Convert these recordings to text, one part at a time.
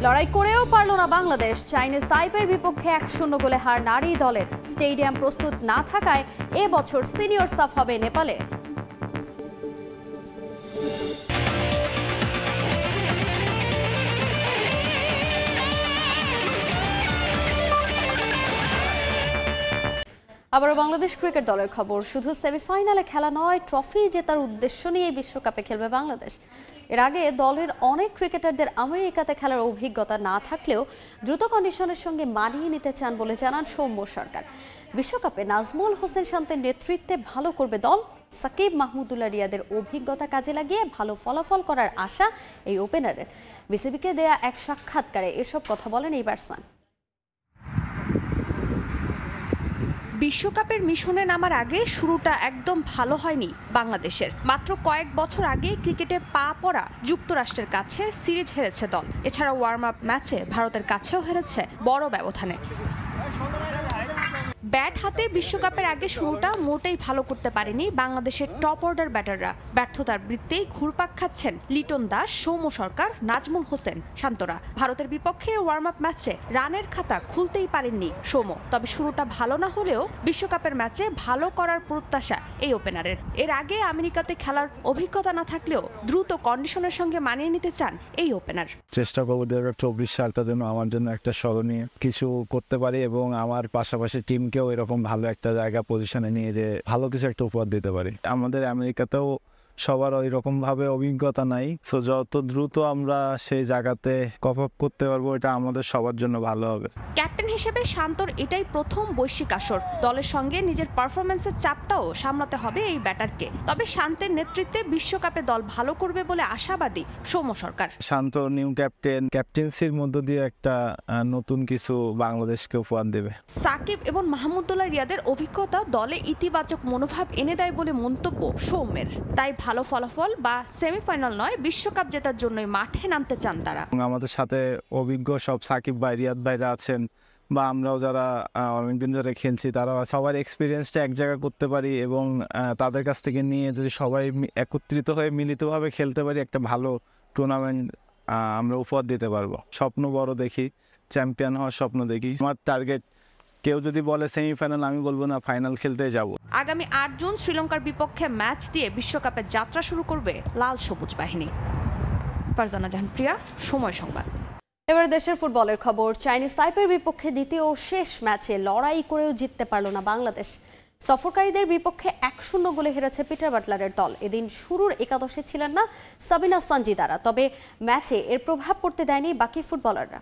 লড়াই করেও পারল না বাংলাদেশ। চাইনিজ তাইপের বিপক্ষে 1-0 গোলে হার নারী দলের। স্টেডিয়াম প্রস্তুত না থাকায় এবছর সিনিয়র সাফ হবে নেপালে। আবার বাংলাদেশ ক্রিকেট দলের খবর, শুধু সেমিফাইনালে খেলা নয়, ট্রফি জেতার উদ্দেশ্য নিয়ে বিশ্বকাপে খেলবে বাংলাদেশ। এর আগে দলের অনেক ক্রিকেটারদের আমেরিকাতে খেলার অভিজ্ঞতা না থাকলেও দ্রুত কন্ডিশনের সঙ্গে মানিয়ে নিতে চান বলে জানান সৌম্য সরকার। বিশ্বকাপে নাজমুল হোসেন শান্তের নেতৃত্বে ভালো করবে দল। সাকিব, মাহমুদুল্লাহ রিয়াদের অভিজ্ঞতা কাজে লাগিয়ে ভালো ফলাফল করার আশা এই ওপেনারের। বিসিবিকে দেয়া এক সাক্ষাৎকারে এসব কথা বলেন এই ব্যাটসম্যান। বিশ্বকাপের মিশনে নামার আগে শুরুটা একদম ভালো হয়নি বাংলাদেশের। মাত্র কয়েক বছর আগে ক্রিকেটে পা পড়া যুক্তরাষ্ট্রের কাছে সিরিজ হেরেছে দল। এছাড়া ওয়ার্ম আপ ম্যাচে ভারতের কাছেও হেরেছে বড় ব্যবধানে। ব্যাট হাতে বিশ্বকাপের আগে শুরুটা মোটেই ভালো করতে পারেনি বাংলাদেশের টপ অর্ডার ব্যাটাররা। ব্যর্থতার বৃত্তেই ঘুরপাক খাচ্ছেন লিটন দাস, সৌম্য সরকার, নাজমুল হোসেন শান্তরা। ভারতের বিপক্ষে ওয়ার্ম আপ ম্যাচে রানের খাতা খুলতেই পারেননি সৌম্য। তবে শুরুটা ভালো না হলেও বিশ্বকাপের ম্যাচে ভালো করার প্রত্যাশা এই ওপেনারের। এর আগে আমেরিকাতে খেলার অভিজ্ঞতা না থাকলেও দ্রুত কন্ডিশনের সঙ্গে মানিয়ে নিতে চান এই ওপেনার। চেষ্টা করবো 2024 সালটা যেন আমার জন্য একটা স্মরণীয় কিছু করতে পারি এবং আমার পাশাপাশি টিমকেও এরকম ভালো একটা জায়গা পজিশনে নিয়ে যে ভালো কিছু একটা উপহার দিতে পারি। আমাদের আমেরিকাতেও সবার ওই রকম ভাবে অভিজ্ঞতা নাই, সো যত দ্রুত আমরা সেই জায়গাতে কপ আপ করতে পারবো এটা আমাদের সবার জন্য ভালো হবে। ক্যাপ্টেন হিসেবে শান্তর এটাই প্রথম বৈশ্বিক আসর। দলের সঙ্গে নিজের পারফরম্যান্সের চাপটাও সামলাতে হবে এই ব্যাটারকে। তবে শান্তের নেতৃত্বে বিশ্বকাপে দল ভালো করবে বলে আশাবাদী সৌম্য সরকার। শান্ত নিউ ক্যাপ্টেন্সির মধ্য দিয়ে একটা নতুন কিছু বাংলাদেশকে উপহার দেবে। সাকিব এবং মাহমুদুল্লাহ রিয়াদের অভিজ্ঞতা দলে ইতিবাচক মনোভাব এনে দেয় বলে মন্তব্য সৌম্যের। তাই ভালো ফলাফল বা সেমিফাইনাল নয়, বিশ্বকাপ জেতার জন্যই মাঠে নামতে চান তারা। আমাদের সাথে অভিজ্ঞ সব সাকিব ভাই, রিয়াদ ভাইরা আছেন বা আমরাও যারা অনেকদিন ধরে খেলছি, তারা সবার এক্সপিরিয়েন্সটা এক জায়গা করতে পারি এবং তাদের কাছ থেকে নিয়ে যদি সবাই একত্রিত হয়ে মিলিতভাবে খেলতে পারি, একটা ভালো টুর্নামেন্ট আমরা উপহার দিতে পারবো। স্বপ্ন বড় দেখি, চ্যাম্পিয়ন হওয়ার স্বপ্ন দেখি। আমার টার্গেট, কেউ যদি বলে সেমিফাইনাল, আমি বলবো না, ফাইনাল খেলতে যাব। আগামী 8 জুন শ্রীলঙ্কার বিপক্ষে ম্যাচ দিয়ে বিশ্বকাপের যাত্রা শুরু করবে লাল সবুজ বাহিনী। ফারজানা জাহান প্রিয়া, সময় সংবাদ। এবার দেশের ফুটবলের খবর। চাইনিজ তাইপের বিপক্ষে দ্বিতীয় ও শেষ ম্যাচে লড়াই করেও জিততে পারল না বাংলাদেশ। সফরকারীদের বিপক্ষে 1-0 গোলে হেরেছে পিটার বাটলারের দল। এদিন শুরুর একাদশে ছিলেন না সাবিনা সানজিদারা, তবে ম্যাচে এর প্রভাব পড়তে দেয়নি বাকি ফুটবলাররা।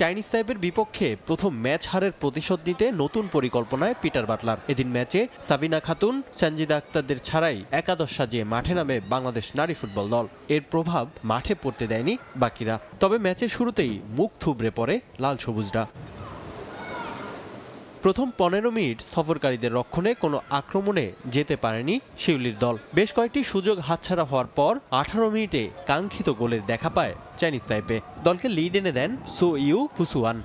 চাইনিজ তাইপের বিপক্ষে প্রথম ম্যাচ হারের প্রতিশোধ নিতে নতুন পরিকল্পনায় পিটার বাটলার। এদিন ম্যাচে সাবিনা খাতুন, সঞ্জিদা আক্তারদের ছাড়াই একাদশ সাজিয়ে মাঠে নামে বাংলাদেশ নারী ফুটবল দল। এর প্রভাব মাঠে পড়তে দেয়নি বাকিরা। তবে ম্যাচের শুরুতেই মুখ থুবড়ে পড়ে লাল সবুজরা। প্রথম 15 মিনিট সফরকারীদের রক্ষণে কোনো আক্রমণে যেতে পারেনি শিউলির দল। বেশ কয়েকটি সুযোগ হাতছাড়া হওয়ার পর 18 মিনিটে কাঙ্ক্ষিত গোলের দেখা পায় চাইনিজ তাইপে। দলকে লিড এনে দেন সো ইউ হুসুয়ান।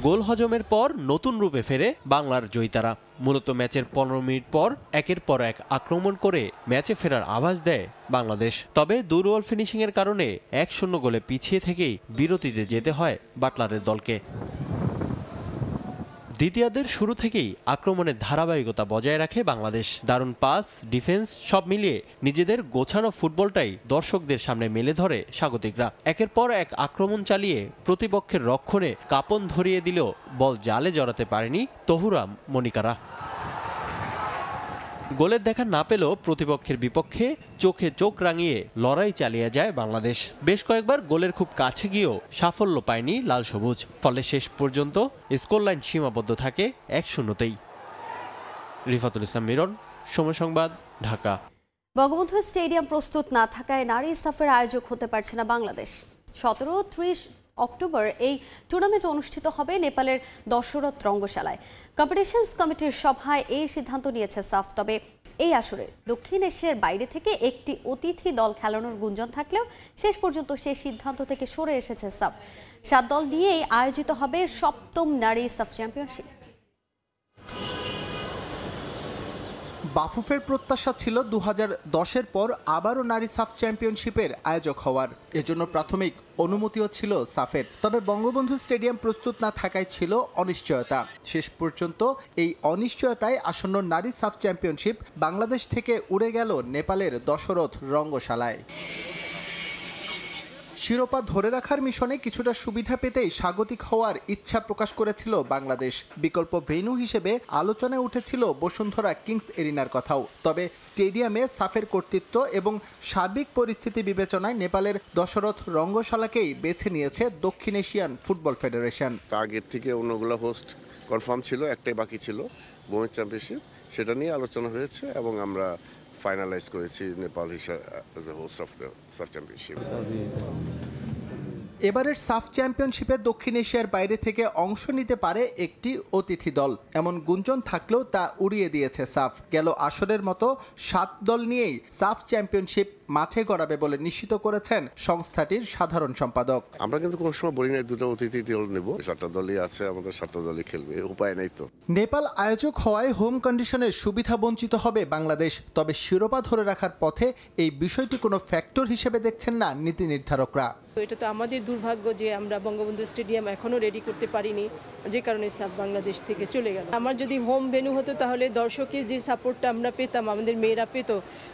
গোল হজমের পর নতুন রূপে ফেরে বাংলার জয়িতারা। মূলত ম্যাচের 15 মিনিট পর একের পর এক আক্রমণ করে ম্যাচে ফেরার আভাস দেয় বাংলাদেশ। তবে দুর্বল ফিনিশিংয়ের কারণে 1-0 গোলে পিছিয়ে থেকেই বিরতিতে যেতে হয় বাটলারের দলকে। দ্বিতীয়ার্ধের শুরু থেকেই আক্রমণের ধারাবাহিকতা বজায় রাখে বাংলাদেশ। দারুণ পাস, ডিফেন্স সব মিলিয়ে নিজেদের গোছানো ফুটবলটাই দর্শকদের সামনে মেলে ধরে স্বাগতিকরা। একের পর এক আক্রমণ চালিয়ে প্রতিপক্ষের রক্ষণে কাঁপন ধরিয়ে দিলেও বল জালে জড়াতে পারেনি তহুরাম মনিকারা। গোলের দেখা না পেলেও প্রতিপক্ষের বিপক্ষে চোখে চোখ রাঙিয়ে লড়াই চালিয়ে যায় বাংলাদেশ। বেশ কয়েকবার গোলের খুব কাছে গিয়েও সাফল্য পায়নি লাল সবুজ। ফলে শেষ পর্যন্ত স্কোরলাইন সীমাবদ্ধ থাকে 1-0তেই। রিফাতুল ইসলাম মিরন, সময় সংবাদ, ঢাকা। বঙ্গবন্ধু স্টেডিয়াম প্রস্তুত না থাকায় নারী সাফের আয়োজক হতে পারছে না বাংলাদেশ। 17-30 অক্টোবর এই টুর্নামেন্ট অনুষ্ঠিত হবে নেপালের দশরথ রঙ্গশালায়। কম্পিটিশনস কমিটির সভায় এই সিদ্ধান্ত নিয়েছে সাফ। তবে এই আসরে দক্ষিণ এশিয়ার বাইরে থেকে একটি অতিথি দল খেলানোর গুঞ্জন থাকলেও শেষ পর্যন্ত সেই সিদ্ধান্ত থেকে সরে এসেছে সাফ। 7 দল নিয়েই আয়োজিত হবে 7ম নারী সাফ চ্যাম্পিয়নশিপ। বাফুফের প্রত্যাশা ছিল 2010-এর পর আবারও নারী সাফ চ্যাম্পিয়নশিপের আয়োজক হওয়ার, এজন্য প্রাথমিক অনুমতিও ছিল সাফের। তবে বঙ্গবন্ধু স্টেডিয়াম প্রস্তুত না থাকায় ছিল অনিশ্চয়তা। শেষ পর্যন্ত এই অনিশ্চয়তায় আসন্ন নারী সাফ চ্যাম্পিয়নশিপ বাংলাদেশ থেকে উড়ে গেল নেপালের দশরথ রঙ্গশালায়। শিরোপা ধরে রাখার মিশনে কিছুটা সুবিধা পেতেই স্বাগতিক হওয়ার ইচ্ছা প্রকাশ করেছিল বাংলাদেশ। বিকল্প ভেন্যু হিসেবে আলোচনায় উঠেছিল বসুন্ধরা কিংস এরিনার কথাও। তবে স্টেডিয়ামে সাফের কর্তৃত্ব এবং সার্বিক পরিস্থিতি বিবেচনায় নেপালের দশরথ রঙ্গশালাকেই বেছে নিয়েছে দক্ষিণ এশিয়ান ফুটবল ফেডারেশন। আগের থেকে অন্যগুলো হোস্ট কনফার্ম ছিল, একটাই বাকি ছিল ওমেন চ্যাম্পিয়নশিপ, সেটা নিয়ে আলোচনা হয়েছে এবং আমরা ফাইনালাইজ করেছি নেপাল হিসেবে হোস্ট অফ দ্য সাফ চ্যাম্পিয়নশিপ। এবারের সাফ চ্যাম্পিয়নশিপে দক্ষিণ এশিয়ার বাইরে থেকে অংশ নিতে পারে একটি অতিথি দল, এমন গুঞ্জন থাকলেও তা উড়িয়ে দিয়েছে সাফ। গেল আসরের মতো 7 দল নিয়েই সাফ চ্যাম্পিয়নশিপ মাঠে গড়াবে বলে নিশ্চিত করেছেন সংস্থাটির সাধারণ সম্পাদক। আমরা কিন্তু কোনো সময় বলি না 2টা অতিথি দল নেব, 7টা দলই আছে, আমাদের 7টা দলই খেলবে, উপায় নেই তো। নেপাল আয়োজক হওয়ায় হোম কন্ডিশনের সুবিধা বঞ্চিত হবে বাংলাদেশ। তবে শিরোপা ধরে রাখার পথে এই বিষয়টি কোনো ফ্যাক্টর হিসেবে দেখছেন না নীতি নির্ধারকরা। এটা তো আমাদের দুর্ভাগ্য যে আমরা বঙ্গবন্ধু স্টেডিয়াম এখনো রেডি করতে পারিনি, যে কারণে সাফ বাংলাদেশ থেকে চলে গেল। আমার যদি হোম ভেন্যু হতো তাহলে দর্শকের যে সাপোর্টটা আমরা পেতাম, আমাদের মেয়েরা পেত,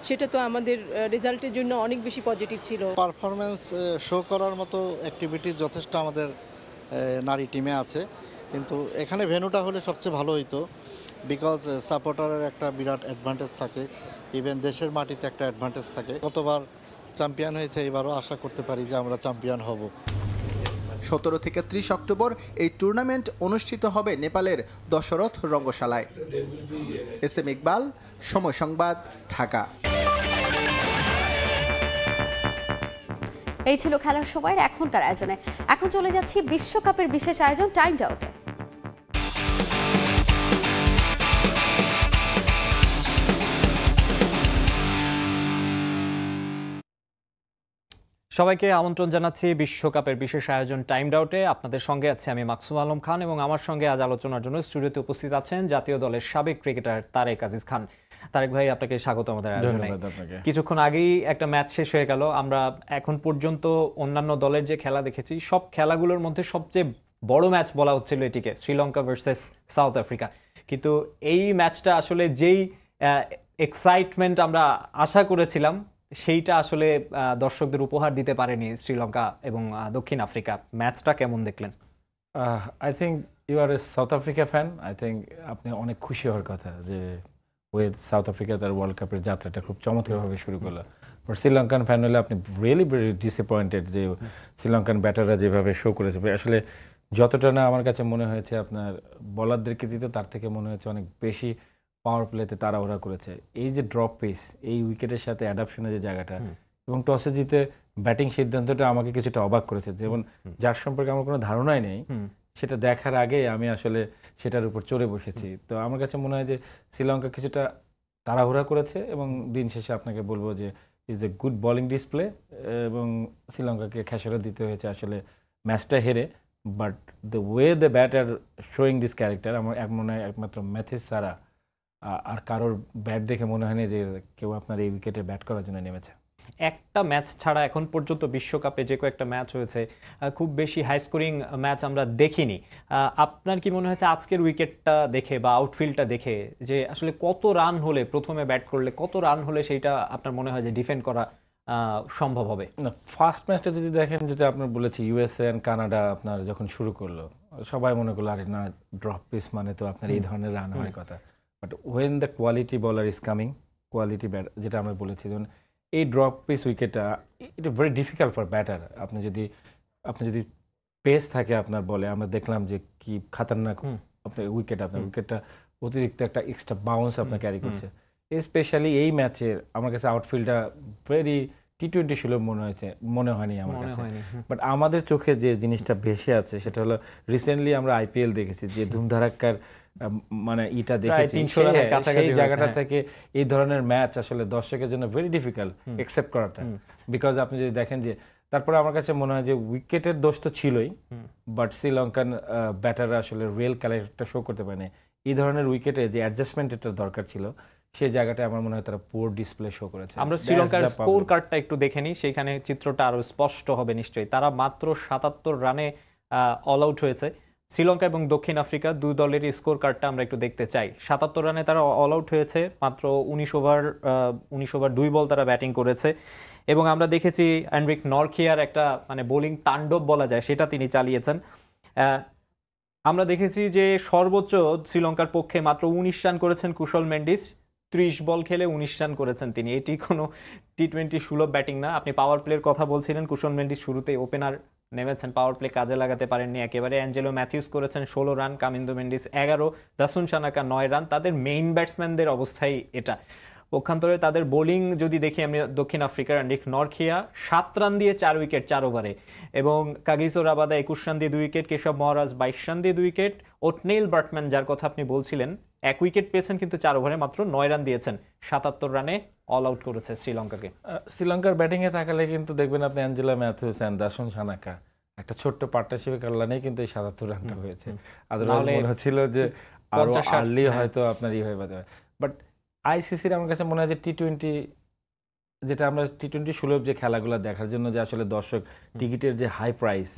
সেটা তো আমাদের রেজাল্টের জন্য অনেক বেশি পজিটিভ ছিল। পারফরমেন্স শো করার মতো অ্যাক্টিভিটি যথেষ্ট আমাদের নারী টিমে আছে, কিন্তু এখানে ভেন্যুটা হলে সবচেয়ে ভালো হইতো। বিকজ সাপোর্টারের একটা বিরাট অ্যাডভান্টেজ থাকে, ইভেন দেশের মাটিতে একটা অ্যাডভান্টেজ থাকে। গতবার চ্যাম্পিয়ন হয়েছে, এবারও আশা করতে পারি যে আমরা চ্যাম্পিয়ন হব। 17 থেকে 30 অক্টোবর এই টুর্নামেন্ট অনুষ্ঠিত হবে নেপালের দশরথ রঙ্গশালায়। এস.এম. ইকবাল, সময় সংবাদ, ঢাকা। এই ছিল খেলার সময়ের এখনকার আয়োজনে। এখন চলে যাচ্ছি বিশ্বকাপের বিশেষ আয়োজন টাইমড আউটে। সবাইকে আমন্ত্রণ জানাচ্ছি বিশ্বকাপের বিশেষ আয়োজন টাইমড আউটে। আপনাদের সঙ্গে আছে আমি মাকসুম আলম খান এবং আমার সঙ্গে আজ আলোচনার জন্য স্টুডিওতে উপস্থিত আছেন জাতীয় দলের সাবেক ক্রিকেটার তারেক আজিজ খান। তারেক ভাই, আপনাকে স্বাগত আমাদের আয়োজনে। কিছুক্ষণ আগেই একটা ম্যাচ শেষ হয়ে গেল। আমরা এখন পর্যন্ত অন্যান্য দলের যে খেলা দেখেছি, সব খেলাগুলোর মধ্যে সবচেয়ে বড় ম্যাচ বলা হচ্ছিল এটিকে, শ্রীলঙ্কা ভার্সেস সাউথ আফ্রিকা। কিন্তু এই ম্যাচটা আসলে যেই এক্সাইটমেন্ট আমরা আশা করেছিলাম সেইটা আসলে দর্শকদের উপহার দিতে পারেনি শ্রীলঙ্কা এবং দক্ষিণ আফ্রিকা। ম্যাচটা কেমন দেখলেন? I think you are a South Africa fan. I think আপনি অনেক খুশি হওয়ার কথা যে ওই সাউথ আফ্রিকা তার ওয়ার্ল্ড কাপের যাত্রাটা খুব চমৎকারভাবে শুরু করলো। বাট শ্রীলঙ্কান ফ্যান হলে আপনি রিয়েলি ভেরি ডিসঅ্যাপয়েন্টেড যে শ্রীলঙ্কান ব্যাটাররা যেভাবে শো করেছে। আসলে যতটা না আমার কাছে মনে হয়েছে আপনার বলারদেরকে দিতে, তার থেকে মনে হয়েছে অনেক বেশি পাওয়ার প্লেতে তারা ওরা করেছে। এই যে ড্রপ পেস, এই উইকেটের সাথে অ্যাডাপশনের যে জায়গাটা এবং টসে জিতে ব্যাটিং সিদ্ধান্তটা আমাকে কিছুটা অবাক করেছে। যেমন যার সম্পর্কে আমার কোনো ধারণাই নেই, সেটা দেখার আগে আমি আসলে সেটার উপর চড়ে বসেছি। তো আমার কাছে মনে হয় যে শ্রীলঙ্কা কিছুটা তাড়াহুড়া করেছে এবং দিন শেষে আপনাকে বলবো যে is a good bowling display এবং শ্রীলঙ্কাকে খেসারত দিতে হয়েছে আসলে ম্যাচটা হেরে। But the way the batter showing this character, আমার মনে হয় একমাত্র ম্যাথিস ছাড়া আর কারোর ব্যাট দেখে মনে হয়নি যে কেউ আপনার এই উইকেটে ব্যাট করার জন্য নেমেছে। একটা ম্যাচ ছাড়া এখন পর্যন্ত বিশ্বকাপে যে কয়েকটা ম্যাচ হয়েছে, খুব বেশি হাই স্কোরিং ম্যাচ আমরা দেখিনি। আপনার কি মনে হয়েছে আজকের উইকেটটা দেখে বা আউটফিল্ডটা দেখে যে আসলে কত রান হলে, প্রথমে ব্যাট করলে কত রান হলে সেইটা আপনার মনে হয় যে ডিফেন্ড করা সম্ভব হবে? না, ফার্স্ট ম্যাচটা যদি দেখেন, যেটা আপনার বলেছি ইউএসএ অ্যান্ড কানাডা আপনার যখন শুরু করলো, সবাই মনে করলো আরে না, ড্রপ পিস মানে তো আপনার এই ধরনের রান হওয়ার কথা। But when the quality bowler is coming, quality bat যেটা আমরা বলেছি, যেমন এই ড্রপ পিস উইকেটটা it very difficult for batter. আপনি যদি পেস থাকে আপনার বলে, আমরা দেখলাম যে কি খাতারনাক আপনার উইকেটটা অতিরিক্ত একটা এক্সট্রা বাউন্স আপনার ক্যারি করছে। স্পেশালি এই ম্যাচের আমার কাছে আউটফিল্ডটা ভেরি টি-20 সুলভ মনে হয়নি আমার কাছে। বাট আমাদের চোখে যে জিনিসটা ভেসে আছে সেটা হলো রিসেন্টলি আমরা আইপিএল দেখেছি যে ধুমধারাক্কার মানে ইটা দেখেছি, সেই জায়গাটা থেকে এই ধরনের ম্যাচ আসলে দর্শকের জন্য ভেরি ডিফিকাল্ট একসেপ্ট করাটা। বিকজ আপনি যদি দেখেন যে তারপরে আমার কাছে মনে হয় যে উইকেটের দোষ তো ছিলই, বাট শ্রীলঙ্কান ব্যাটাররা আসলে রিয়েল ক্যারেক্টারটা শো করতে পারেনি। এই ধরনের উইকেটে যে অ্যাডজাস্টমেন্ট এটা দরকার ছিল সেই জায়গাটায় আমার মনে হয় তারা পুয়ার ডিসপ্লে শো করেছে। আমরা শ্রীলঙ্কার স্কোর কার্ডটা একটু দেখে নিই, সেখানে চিত্রটা আরো স্পষ্ট হবে নিশ্চয়ই। তারা মাত্র 77 রানে অল আউট হয়েছে। শ্রীলঙ্কা এবং দক্ষিণ আফ্রিকা দুই দলেরই স্কোর কার্ডটা আমরা একটু দেখতে চাই। 77 রানে তারা অল আউট হয়েছে, মাত্র 19 ওভার 2 বল তারা ব্যাটিং করেছে এবং আমরা দেখেছি এনরিক নরখিয়ার একটা মানে বোলিং তাণ্ডব বলা যায় সেটা তিনি চালিয়েছেন। আমরা দেখেছি যে সর্বোচ্চ শ্রীলঙ্কার পক্ষে মাত্র 19 রান করেছেন কুশল মেন্ডিস, 30 বল খেলে 19 রান করেছেন তিনি। এটি কোনো টি-20 সুলভ ব্যাটিং না। আপনি পাওয়ার প্লের কথা বলছিলেন, কুশল মেন্ডিস শুরুতেই ওপেনার নেমেছেন, পাওয়ার প্লে কাজে লাগাতে পারেননি একেবারে। অ্যাঞ্জেলো ম্যাথিউস করেছেন 16 রান, কামিন্দো মেন্ডিস 11, দাসুন সানাকা 9 রান। তাদের মেইন ব্যাটসম্যানদের অবস্থাই এটা। পক্ষান্তরে তাদের বোলিং যদি দেখি আমি, দক্ষিণ আফ্রিকার এনরিক নরখিয়া 7 রান দিয়ে 4 উইকেট 4 ওভারে, এবং কাগিসো রাবাদা 21 রান দিয়ে 2 উইকেট, কেশব মহারাজ 22 রান দিয়ে 2 উইকেট, ওটনেইল বার্টম্যান যার কথা আপনি বলছিলেন 1 উইকেট পেয়েছেন কিন্তু 4 ওভারে মাত্র 9 রান দিয়েছেন। 77 রানে অল আউট করেছে শ্রীলঙ্কাকে। শ্রীলঙ্কার ব্যাটিংয়ে তাকালে কিন্তু দেখবেন আপনি অ্যাঞ্জেলো ম্যাথিউস এন্ড দাসুন সানাকা একটা ছোট্ট পার্টনারশিপের কারণেই কিন্তু এই 77 রানটা হয়েছে। আদারওয়াইজ মনে হচ্ছিল যে আরো আর্লি হয়তো আপনার হয়ে যেতে পারে। বাট আইসিসির আমার কাছে মনে হয় যে টি-20 যেটা আমরা টি-20 সুলভ যে খেলাগুলো দেখার জন্য যে আসলে দর্শক টিকিটের যে হাই প্রাইস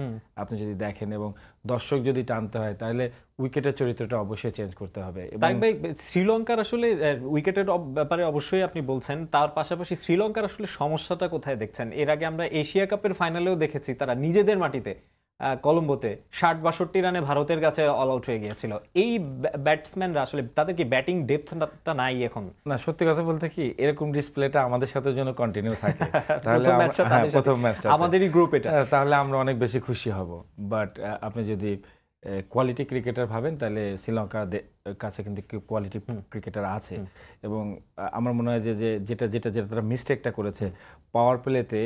আপনি যদি দেখেন এবং দর্শক যদি টানতে হয় তাহলে উইকেটের চরিত্রটা অবশ্যই চেঞ্জ করতে হবে। তাই ভাই শ্রীলঙ্কার আসলে উইকেটের ব্যাপারে অবশ্যই আপনি বলছেন, তার পাশাপাশি শ্রীলঙ্কার আসলে সমস্যাটা কোথায় দেখছেন? এর আগে আমরা এশিয়া কাপের ফাইনালেও দেখেছি তারা নিজেদের মাটিতে কলম্বোতে 60-62 রানে ভারতের কাছে অল আউট হয়ে গিয়েছিল। এই ব্যাটসম্যানরা আসলে তাদের কি ব্যাটিং ডেপথটা নাই এখন? না, সত্যি কথা বলতে কি এরকম ডিসপ্লেটা আমাদের সাথে যেন কন্টিনিউ থাকে তাহলে প্রথম ম্যাচটা আমাদেরই গ্রুপ এটা, তাহলে আমরা অনেক বেশি খুশি হব। বাট আপনি যদি কোয়ালিটি ক্রিকেটার ভাবেন তাহলে শ্রীলঙ্কার কাছে কিন্তু কোয়ালিটি ক্রিকেটার আছে এবং আমার মনে হয় যে যেটা তারা মিস্টেকটা করেছে পাওয়ার প্লেতে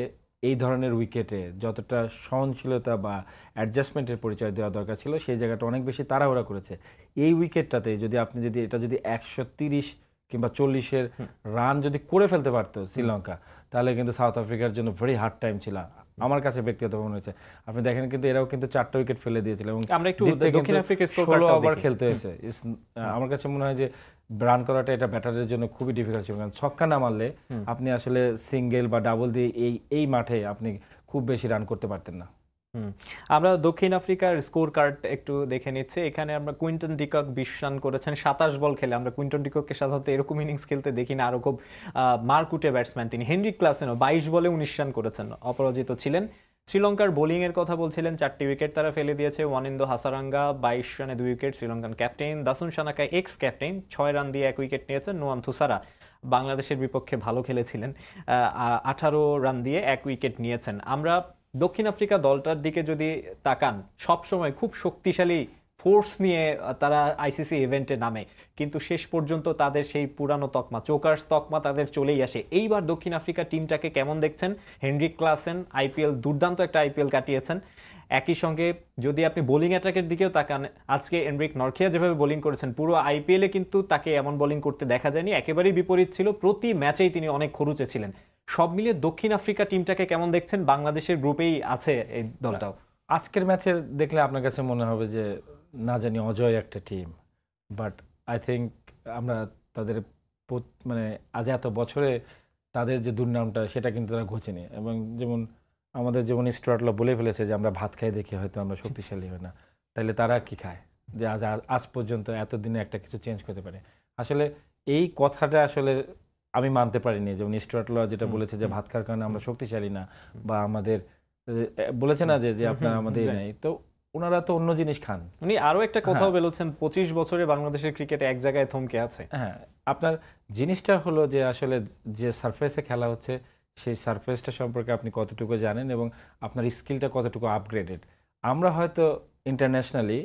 এই ধরনের উইকেটে যতটা সহনশীলতা বা অ্যাডজাস্টমেন্টের পরিচয় দেওয়া দরকার ছিল সেই জায়গাটা অনেক বেশি তাড়াহুড়া করেছে। এই উইকেটটাতে যদি আপনি এটা যদি 130 কিংবা 40-এর রান যদি করে ফেলতে পারতো শ্রীলঙ্কা তাহলে কিন্তু সাউথ আফ্রিকার জন্য ভেরি হার্ড টাইম ছিল আমার কাছে ব্যক্তিগত মনে হয়েছে। আপনি দেখেন কিন্তু এরাও কিন্তু 4টা উইকেট ফেলে দিয়েছিল এবং আমরা একটু দক্ষিণ আফ্রিকার স্কোর 16 ওভার খেলতে হয়েছে। আমার কাছে মনে হয় যে রান করাটা এটা ব্যাটারের জন্য খুবই ডিফিকাল্ট ছিল, কারণ ছক্কা না মারলে আপনি আসলে সিঙ্গেল বা ডাবল দিয়ে এই মাঠে আপনি খুব বেশি রান করতে পারতেন না। আমরা দক্ষিণ আফ্রিকার স্কোর কার্ড একটু দেখে নিচ্ছি। এখানে আমরা কুইন্টন ডিকক 20 রান করেছেন 27 বল খেলে। আমরা কুইন্টন ডিককে সাধারণত এরকম ইনিংস খেলতে দেখি না, আরো খুব মারকুটে ব্যাটসম্যান তিনি। হেনরিক ক্লাসেনও 22 বলে 19 রান করেছেন, অপরাজিত ছিলেন। শ্রীলঙ্কার বোলিং এর কথা বলছিলেন, 4টি উইকেট তারা ফেলে দিয়েছে। ওয়ানিন্দো হাসারাঙ্গা 22 রানে 2 wicket, Sri Lankan captain. Dasun Shanaka x captain 6 run দিয়ে 1 উইকেট নিয়েছেন। নোয়ান থুসারা বাংলাদেশের বিপক্ষে ভালো খেলেছিলেন, 18 রান দিয়ে 1 উইকেট নিয়েছেন। আমরা দক্ষিণ আফ্রিকা দলটার দিকে যদি তাকান, সবসময় খুব শক্তিশালী ফোর্স নিয়ে তারা আইসিসি ইভেন্টে নামে, কিন্তু শেষ পর্যন্ত তাদের সেই পুরানো তকমা, চোকার্স তকমা তাদের চলেই আসে। এইবার দক্ষিণ আফ্রিকা টিমটাকে কেমন দেখছেন? হেনরিক ক্লাসেন আইপিএল দুর্দান্ত একটা আইপিএল কাটিয়েছেন। একই সঙ্গে যদি আপনি বোলিং অ্যাটাকের দিকেও তাকান, আজকে এনরিক নরখিয়া যেভাবে বোলিং করেছেন পুরো আইপিএলে কিন্তু তাকে এমন বোলিং করতে দেখা যায়নি, একেবারেই বিপরীত ছিল। প্রতি ম্যাচেই তিনি অনেক খরুচে ছিলেন। সব মিলিয়ে দক্ষিণ আফ্রিকা টিমটাকে কেমন দেখছেন? বাংলাদেশের গ্রুপেই আছে এই দলটাও। আজকের ম্যাচে দেখলে আপনার কাছে মনে হবে যে না জানি অজয় একটা টিম, বাট আই থিঙ্ক আমরা তাদের মানে আজ এত বছরে তাদের যে দুর্নামটা সেটা কিন্তু তারা ঘোচেনি। এবং আমাদের যেমন স্টুয়ার্টলা বলে ফেলেছে যে আমরা ভাত খাই দেখি হয়তো আমরা শক্তিশালী হয় না, তাহলে তারা কি খায় যে আজ পর্যন্ত এতদিনে একটা কিছু চেঞ্জ করতে পারে? আসলে এই কথাটা আসলে আমি মানতে পারিনি। যেমন স্টুয়ার্টলা যেটা বলেছে যে ভাত খাওয়ার কারণে আমরা শক্তিশালী না, বা আমাদের বলেছে না যে আপনারা আমাদের নেই, তো ওনারা তো অন্য জিনিস খান। উনি আরো একটা কথাও বলেছেন, 25 বছরে বাংলাদেশের ক্রিকেট এক জায়গায় থমকে আছে। হ্যাঁ, আপনার জিনিসটা হলো যে আসলে যে সারফেসে খেলা হচ্ছে সেই সারফেসটা সম্পর্কে আপনি কতটুকু জানেন এবং আপনার স্কিলটা কতটুকু আপগ্রেডেড। আমরা হয়তো ইন্টারন্যাশনালি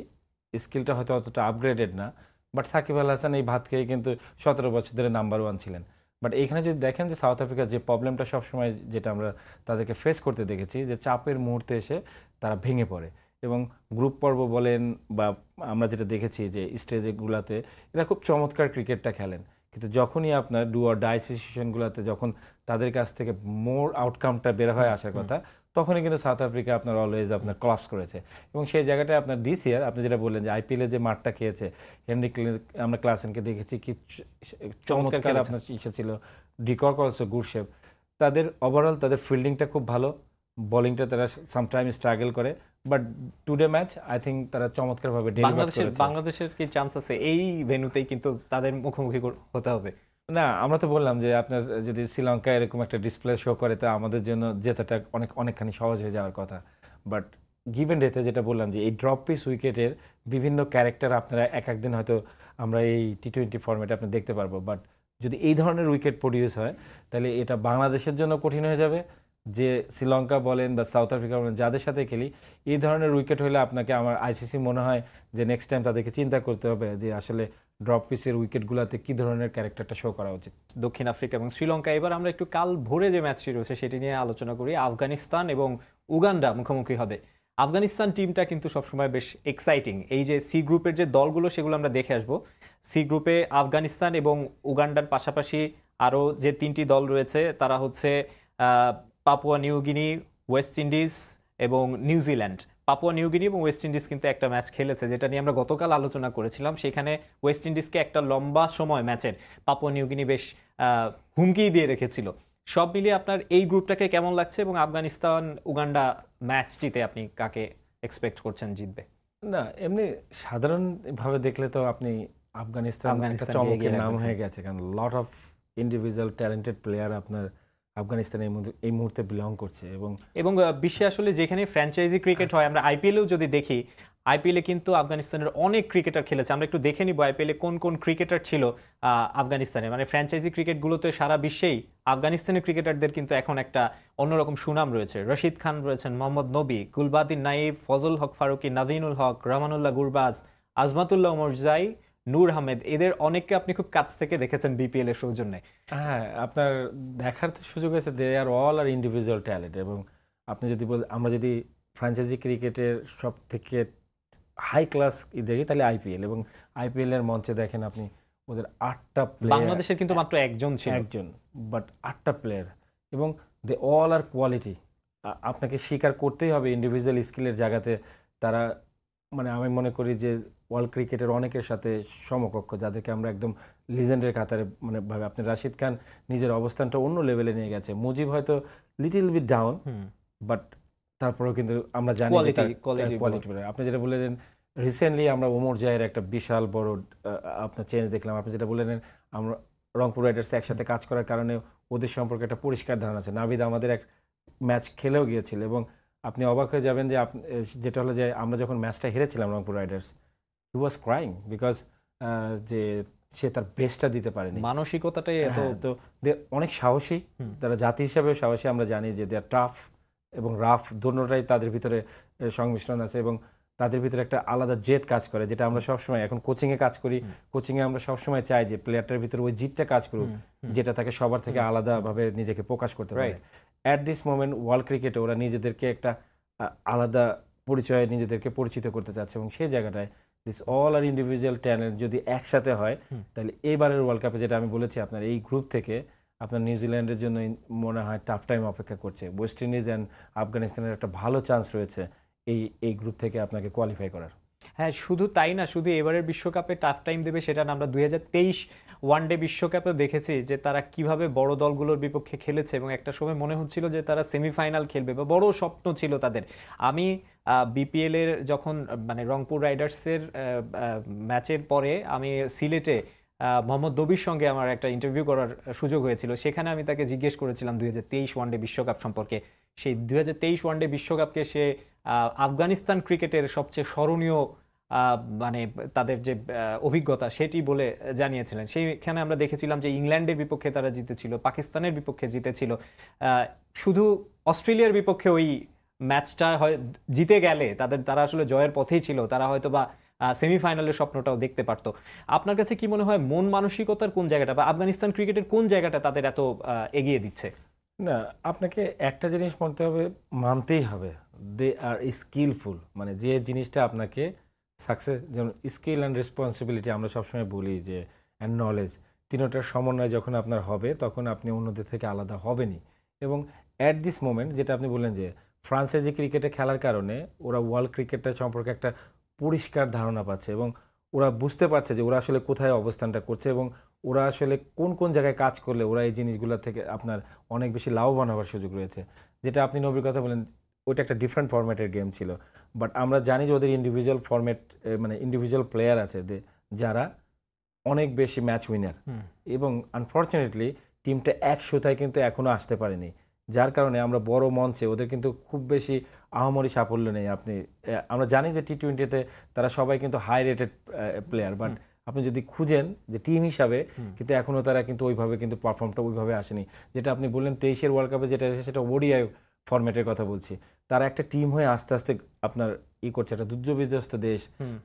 স্কিলটা হয়তো অতটা আপগ্রেডেড না, বাট সাকিব আল হাসান এই ভাত খেয়ে কিন্তু 17 বছর ধরে নাম্বার 1 ছিলেন। বাট এইখানে যদি দেখেন যে সাউথ আফ্রিকার যে প্রবলেমটা সবসময় যেটা আমরা তাদেরকে ফেস করতে দেখেছি, যে চাপের মুহূর্তে এসে তারা ভেঙে পড়ে। এবং গ্রুপ পর্ব বলেন বা আমরা যেটা দেখেছি যে স্টেজগুলোতে এরা খুব চমৎকার ক্রিকেটটা খেলেন, কিন্তু যখনই আপনার ডু অর ডাই সিচুয়েশনগুলোতে যখন তাদের কাছ থেকে মোর আউটকামটা বের হয়ে আসার কথা, তখনই কিন্তু সাউথ আফ্রিকা আপনার অলওয়েজ আপনার ক্লাপস করেছে। এবং সেই জায়গাটায় আপনার দিস ইয়ার আপনি যেটা বললেন যে আইপিএলে যে মাঠটা খেয়েছে, আমরা ক্লাসেনকে দেখেছি কি চমৎকার আপনার ইচ্ছা ছিল, ডিকক অলসো গুড শেপ। তাদের ওভারঅল তাদের ফিল্ডিংটা খুব ভালো, বোলিংটা তারা সামটাইম স্ট্রাগল করে, but today match I think তারা চমৎকারভাবে ডেলিভার করেছে। বাংলাদেশের কি চান্স আছে এই ভেন্যুতেই কিন্তু তাদের মুখোমুখি হতে হবে? না, আমরা তো বললাম যে আপনার যদি শ্রীলঙ্কা এরকম একটা ডিসপ্লে শো করে তা আমাদের জন্য জেতাটা অনেকখানি সহজ হয়ে যাওয়ার কথা। বাট গিভেন ডেতে যেটা বললাম যে এই ড্রপ পিস উইকেটের বিভিন্ন ক্যারেক্টার আপনারা এক একদিন হয়তো আমরা এই টি-20 ফরম্যাটে আপনি দেখতে পারবো, বাট যদি এই ধরনের উইকেট প্রডিউস হয় তাহলে এটা বাংলাদেশের জন্য কঠিন হয়ে যাবে। যে শ্রীলঙ্কা বলেন বা সাউথ আফ্রিকা বলেন যাদের সাথে খেলি, এই ধরনের উইকেট হলে আপনাকে আমার আইসিসি মনে হয় যে নেক্সট টাইম তাদেরকে চিন্তা করতে হবে যে আসলে ড্রপ পিসের উইকেটগুলোতে কী ধরনের ক্যারেক্টারটা শো করা উচিত। দক্ষিণ আফ্রিকা এবং শ্রীলঙ্কা। এবার আমরা একটু কাল ভোরে যে ম্যাচটি রয়েছে সেটি নিয়ে আলোচনা করি। আফগানিস্তান এবং উগান্ডা মুখোমুখি হবে। আফগানিস্তান টিমটা কিন্তু সবসময় বেশ এক্সাইটিং। এই যে সি গ্রুপের যে দলগুলো সেগুলো আমরা দেখে আসবো। সি গ্রুপে আফগানিস্তান এবং উগান্ডার পাশাপাশি আরও যে 3টি দল রয়েছে তারা হচ্ছে পাপুয়া নিউগিনি, ওয়েস্ট ইন্ডিজ এবং নিউজিল্যান্ড। পাপুয়া নিউগিনি এবং ওয়েস্ট ইন্ডিজ কিন্তু একটা ম্যাচ খেলেছে যেটা নিয়ে আমরা গতকাল আলোচনা করেছিলাম। সেখানে ওয়েস্ট ইন্ডিজকে একটা লম্বা সময় ম্যাচের পাপুয়া নিউগিনি বেশ হুমকি দিয়ে রেখেছিল। সব মিলিয়ে আপনার এই গ্রুপটাকে কেমন লাগছে এবং আফগানিস্তান উগান্ডা ম্যাচটিতে আপনি কাকে এক্সপেক্ট করছেন জিতবে? না, এমনি সাধারণভাবে দেখলে তো আপনি আফগানিস্তান একটা চমকের নাম হয়ে গেছে, কারণ lot of individual talented player আপনার আফগানিস্তান এই মুহূর্তে বিলং করছে। এবং বিশ্বে আসলে যেখানে ফ্র্যাঞ্চাইজি ক্রিকেট হয়, আমরা আইপিএলেও যদি দেখি, আইপিএলে কিন্তু আফগানিস্তানের অনেক ক্রিকেটার খেলেছে। আমরা একটু দেখে নিব আইপিএলে কোন কোন ক্রিকেটার ছিল আফগানিস্তানে। মানে ফ্র্যাঞ্চাইজি ক্রিকেটগুলোতে সারা বিশ্বেই আফগানিস্তানের ক্রিকেটারদের কিন্তু এখন একটা অন্যরকম সুনাম রয়েছে। রশিদ খান রয়েছেন, মোহাম্মদ নবী, গুলবাদিন নাইব, ফজল হক ফারুকি, নাভিনুল হক, রহমানুল্লাহ গুরবাজ, আজমাতুল্লাহ মরজাই, নূর আহমেদ, এদের অনেককে আপনি খুব কাছ থেকে দেখেছেন বিপিএল এর সৌজন্যে। হ্যাঁ, আপনার দেখার তো সুযোগ হয়েছে। দে আর অল আর ইন্ডিভিজুয়াল ট্যালেন্ট। এবং আপনি যদি আমরা যদি ফ্র্যাঞ্চাইজি ক্রিকেটের সব থেকে হাই ক্লাস দেখি তাহলে আইপিএল, এবং আইপিএল এর মঞ্চে দেখেন আপনি ওদের 8টা প্লেয়ার, বাংলাদেশের কিন্তু মাত্র একজন, বাট 8টা প্লেয়ার, এবং দে অল আর কোয়ালিটি। আপনাকে স্বীকার করতেই হবে ইন্ডিভিজুয়াল স্কিলের জায়গাতে তারা, মানে আমি মনে করি যে ওয়ার্ল্ড ক্রিকেটের অনেকের সাথে সমকক্ষ, যাদেরকে আমরা একদম লিজেন্ডের কাতারে মানে ভাবে। আপনি রাশিদ খান নিজের অবস্থানটা অন্য লেভেলে নিয়ে গেছে। মুজিব হয়তো লিটল বিট ডাউন, বাট তারপরেও কিন্তু আমরা জানি কোয়ালিটি। আপনি যেটা বললেন রিসেন্টলি আমরা ওমর জায়ের একটা বিশাল বড় আপনার চেঞ্জ দেখলাম। আপনি যেটা বললেন আমরা রংপুর রাইডার্স একসাথে কাজ করার কারণে ওদের সম্পর্কে একটা পরিষ্কার ধারণা আছে। নাভিদ আমাদের এক ম্যাচ খেলেও গিয়েছিল, এবং আপনি অবাক হয়ে যাবেন যে যেটা হলো যে আমরা যখন ম্যাচটা হেরেছিলাম Rangpur Riders, he was crying because যে সে তার বেস্টটা দিতে পারেনি। মানসিকতাটাই এত, তো অনেক সাহসী, তারা জাতি হিসাবে সাহসী। আমরা জানি যে দে আর টাফ এবং রাফ, দুটোটাই তাদের ভিতরে সংমিশ্রণ আছে, এবং তাদের ভিতরে একটা আলাদা জেদ কাজ করে, যেটা আমরা সবসময় এখন কোচিংয়ে কাজ করি। কোচিংয়ে আমরা সবসময় চাই যে প্লেয়ারটার ভিতরে ওই জিদটা কাজ করুক, যেটা তাকে সবার থেকে আলাদাভাবে নিজেকে প্রকাশ করতে পারে। অ্যাট দিস মোমেন্ট ওয়ার্ল্ড ক্রিকেটে ওরা নিজেদেরকে একটা আলাদা পরিচয়ে নিজেদেরকে পরিচিত করতে চাচ্ছে, এবং সেই জায়গাটায় this all are individual talent যদি একসাথে হয় তাহলে এবারের ওয়ার্ল্ড কাপে, যেটা আমি বলেছি আপনার এই গ্রুপ থেকে আপনার নিউজিল্যান্ডের জন্য মনে হয় টাফ টাইম অপেক্ষা করছে। ওয়েস্ট ইন্ডিজ অ্যান্ড আফগানিস্তানের একটা ভালো চান্স রয়েছে এই গ্রুপ থেকে আপনাকে কোয়ালিফাই করার। হ্যাঁ, শুধু তাই না, শুধু এবারের বিশ্বকাপে টাফ টাইম দেবে সেটা না, আমরা 2023 ওয়ানডে বিশ্বকাপে দেখেছি যে তারা কিভাবে বড় দলগুলোর বিপক্ষে খেলেছে, এবং একটা সময় মনে হচ্ছিল যে তারা সেমিফাইনাল খেলবে বা বড় স্বপ্ন ছিল তাদের। আমি বিপিএল এর যখন মানে রংপুর রাইডার্সের ম্যাচের পরে আমি সিলেটে মোহাম্মদ নবীর সঙ্গে আমার একটা ইন্টারভিউ করার সুযোগ হয়েছিল। সেখানে আমি তাকে জিজ্ঞেস করেছিলাম 2023 ওয়ানডে বিশ্বকাপ সম্পর্কে। সেই 2023 ওয়ানডে বিশ্বকাপকে সে আফগানিস্তান ক্রিকেটের সবচেয়ে স্মরণীয় মানে তাদের যে অভিজ্ঞতা সেটি বলে জানিয়েছিলেন। সেইখানে আমরা দেখেছিলাম যে ইংল্যান্ডের বিপক্ষে তারা জিতেছিল, পাকিস্তানের বিপক্ষে জিতেছিল, শুধু অস্ট্রেলিয়ার বিপক্ষে ওই ম্যাচটা হয় জিতে গেলে তারা আসলে জয়ের পথেই ছিল, তারা হয়তো বা সেমিফাইনালের স্বপ্নটাও দেখতে পারতো। আপনার কাছে কি মনে হয় মন মানসিকতার কোন জায়গাটা বা আফগানিস্তান ক্রিকেটের কোন জায়গাটা তাদের এত এগিয়ে দিচ্ছে? না, আপনাকে একটা জিনিস মানতেই হবে, দে আর স্কিলফুল। মানে যে জিনিসটা আপনাকে সাকসেস, যেমন স্কিল অ্যান্ড রেসপন্সিবিলিটি আমরা সবসময় বলি যে অ্যান্ড নলেজ, তিনটার সমন্বয় যখন আপনার হবে তখন আপনি অন্যদের থেকে আলাদা হবেনই। এবং অ্যাট দিস মোমেন্ট যেটা আপনি বললেন যে ফ্রান্সের যে ক্রিকেটে খেলার কারণে ওরা ওয়ার্ল্ড ক্রিকেটটা সম্পর্কে একটা পরিষ্কার ধারণা পাচ্ছে এবং ওরা বুঝতে পারছে যে ওরা আসলে কোথায় অবস্থানটা করছে এবং ওরা আসলে কোন কোন জায়গায় কাজ করলে ওরা এই জিনিসগুলো থেকে আপনার অনেক বেশি লাভবান হওয়ার সুযোগ রয়েছে। যেটা আপনি নবীর কথা বলেন ওইটা একটা ডিফারেন্ট ফরম্যাটের গেম ছিল, বাট আমরা জানি যে ওদের ইন্ডিভিজুয়াল ফরম্যাট মানে ইন্ডিভিজুয়াল প্লেয়ার আছে যারা অনেক বেশি ম্যাচ উইনার এবং আনফর্চুনেটলি টিমটা এক সুতায় কিন্তু এখনও আসতে পারেনি, যার কারণে আমরা বড় মঞ্চে ওদের কিন্তু খুব বেশি আহামরি সাফল্য নেই। আমরা জানি যে টি-20-তে তারা সবাই কিন্তু হাই রেটেড প্লেয়ার, বাট আপনি যদি খুঁজেন যে টিম হিসাবে কিন্তু এখনও তারা কিন্তু ওইভাবে কিন্তু পারফর্মটা ওইভাবে আসেনি। যেটা আপনি বললেন 23-এর ওয়ার্ল্ড কাপে যেটা এসেছে সেটা ওডিআই ফরম্যাটের কথা বলছি, তারা একটা টিম হয়ে আস্তে আস্তে আপনার করছে, একটা দুর্যোগবিধ্বস্ত দেশ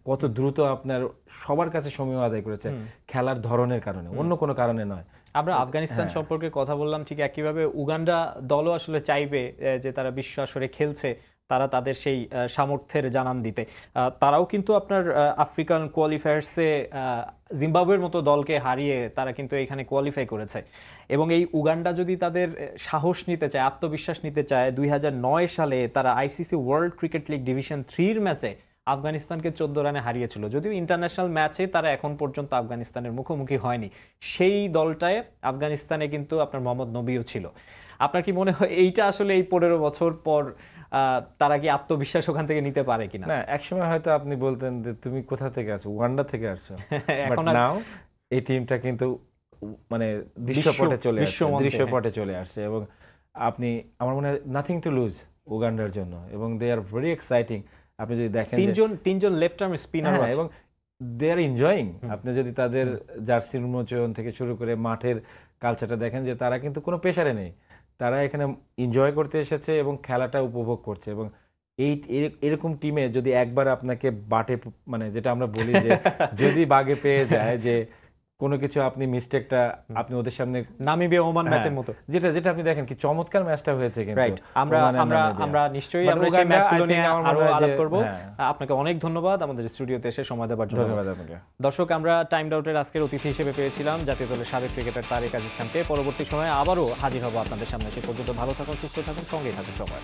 কত দ্রুত আপনার সবার কাছে সময় আদায় করেছে খেলার ধরনের কারণে, অন্য কোনো কারণে নয়। আমরা আফগানিস্তান সম্পর্কে কথা বললাম, ঠিক একইভাবে উগান্ডা দলও আসলে চাইবে যে তারা বিশ্ব আসরে খেলছে, তারা তাদের সেই সামর্থ্যের জানান দিতে। তারাও কিন্তু আপনার আফ্রিকান কোয়ালিফায়ার্সে জিম্বাবুয়ের মতো দলকে হারিয়ে তারা কিন্তু এখানে কোয়ালিফাই করেছে। এবং এই উগান্ডা যদি তাদের সাহস নিতে চায়, আত্মবিশ্বাস নিতে চায়, 2009 সালে তারা ICC World Cricket League Division 3-র ম্যাচে আফগানিস্তানকে 14 রানে হারিয়েছিল। যদিও ইন্টারন্যাশনাল ম্যাচে তারা এখন পর্যন্ত আফগানিস্তানের মুখোমুখি হয়নি, সেই দলটায় আফগানিস্তানে কিন্তু আপনার মোহাম্মদ নবীও ছিল। আপনার কি মনে হয় এইটা আসলে এই 15 বছর পর তারা কি আত্মবিশ্বাস ওখান থেকে নিতে পারে কিনা? না, একসময় হয়তো আপনি বলতেন যে তুমি কোথা থেকে আসছো, উগান্ডা থেকে আসছো, এখন নাও এই টিমটা কিন্তু মানে দৃশ্যপটে চলে আসছে এবং আপনি আমার মনে হয় নাথিং টু লুজ উগান্ডার জন্য এবং দে আর ভেরি এক্সাইটিং। আপনি যদি দেখেন তিনজন লেফট আর্ম স্পিনার এবং দে আর এনজয়িং। আপনি যদি তাদের জার্সির উন্মোচন থেকে শুরু করে মাঠের কালচারটা দেখেন যে তারা কিন্তু কোনো প্রেশারে নেই, তারা এখানে এনজয় করতে এসেছে এবং খেলাটা উপভোগ করছে। এবং এরকম টিমে যদি একবার আপনাকে বাটে মানে যেটা আমরা বলি যে যদি বাগে পেয়ে যায় যে কোনো কিছু আপনি মিস্টেকটা আপনি ওদের সামনে নামিবে ওমান ম্যাচের মতো, যেটা আপনি দেখেন কি চমৎকার ম্যাচটা হয়েছে। কিন্তু আমরা নিশ্চয়ই আমরা সেই ম্যাচগুলো নিয়ে আরো আলাপ করব। আপনাকে অনেক ধন্যবাদ আমাদের স্টুডিওতে এসে সময় দেওয়ার জন্য। ধন্যবাদ আপনাকে। দর্শক, আমরা টাইম আউটের আজকের অতিথি হিসেবে পেয়েছিলাম জাতীয় দলের সাবেক ক্রিকেটার তারেক আজিজ খানকে। পরবর্তী সময়ে আবারও হাজির হব আপনাদের সামনে। সে পর্যন্ত ভালো থাকুন, সুস্থ থাকুন, সঙ্গেই থাকুন সবাই।